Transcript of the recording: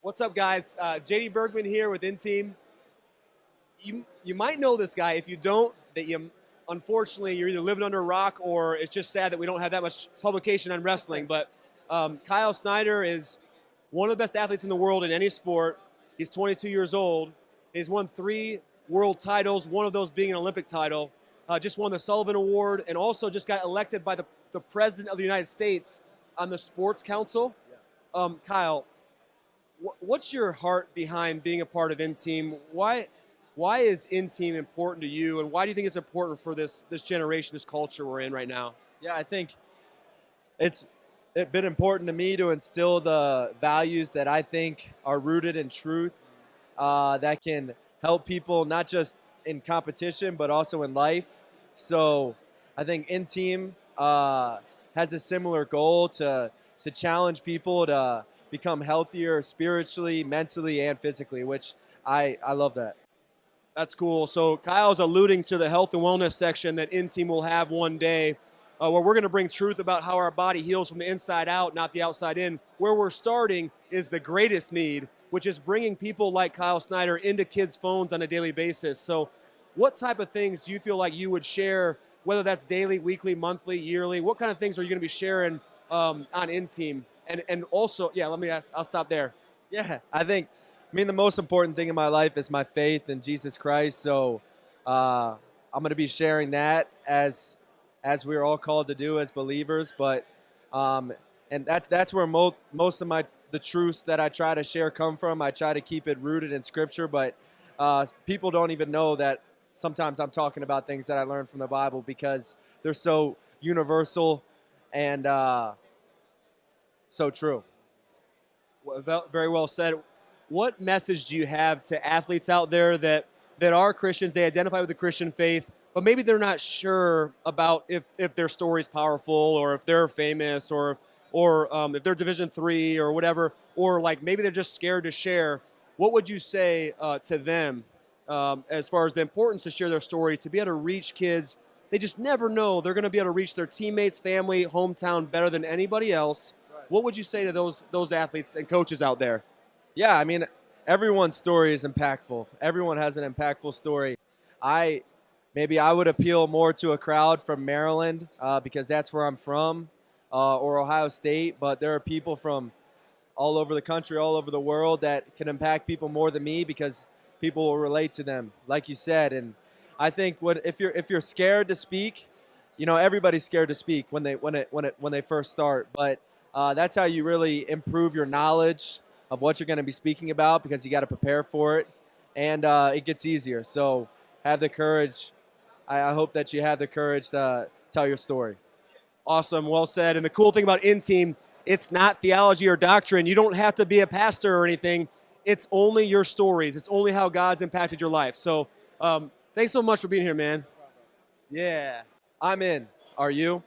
What's up, guys? JD Bergman here with inTeam. You might know this guy. If you don't, unfortunately you're either living under a rock or it's just sad that we don't have that much publication on wrestling. But Kyle Snyder is one of the best athletes in the world in any sport. He's 22 years old. He's won 3 world titles, one of those being an Olympic title. Just won the Sullivan Award and also just got elected by the President of the United States on the Sports Council. Kyle, what's your heart behind being a part of inTeam? Why is inTeam important to you, and why do you think it's important for this generation, this culture we're in right now? Yeah, I think it's been important to me to instill the values that I think are rooted in truth, that can help people not just in competition but also in life. So I think inTeam has a similar goal to challenge people to become healthier spiritually, mentally, and physically, which I love that. That's cool. So Kyle's alluding to the health and wellness section that inTeam will have one day, where we're going to bring truth about how our body heals from the inside out, not the outside in. Where we're starting is the greatest need, which is bringing people like Kyle Snyder into kids' phones on a daily basis. So what type of things do you feel like you would share, whether that's daily, weekly, monthly, yearly? What kind of things are you going to be sharing on inTeam? And also, yeah, let me ask, I'll stop there. Yeah, I mean, the most important thing in my life is my faith in Jesus Christ. So I'm going to be sharing that as we're all called to do as believers. But and that's where most of the truths that I try to share come from. I try to keep it rooted in Scripture, but people don't even know that sometimes I'm talking about things that I learned from the Bible because they're so universal and so true. Very well said. What message do you have to athletes out there that are Christians, they identify with the Christian faith, but maybe they're not sure about if their story's powerful or if they're famous or if they're Division III or whatever, or like maybe they're just scared to share? What would you say to them as far as the importance to share their story, to be able to reach kids? They just never know they're going to be able to reach their teammates, family, hometown better than anybody else. What would you say to those athletes and coaches out there? Yeah, I mean, everyone's story is impactful. Everyone has an impactful story. Maybe I would appeal more to a crowd from Maryland because that's where I'm from, or Ohio State. But there are people from all over the country, all over the world that can impact people more than me because people will relate to them, like you said. And I think if you're scared to speak, everybody's scared to speak when they first start. But that's how you really improve your knowledge of what you're going to be speaking about because you got to prepare for it, and it gets easier. So have the courage. I hope that you have the courage to tell your story. Awesome. Well said. And the cool thing about inTeam, it's not theology or doctrine. You don't have to be a pastor or anything. It's only your stories. It's only how God's impacted your life. So thanks so much for being here, man. Yeah. I'm in. Are you?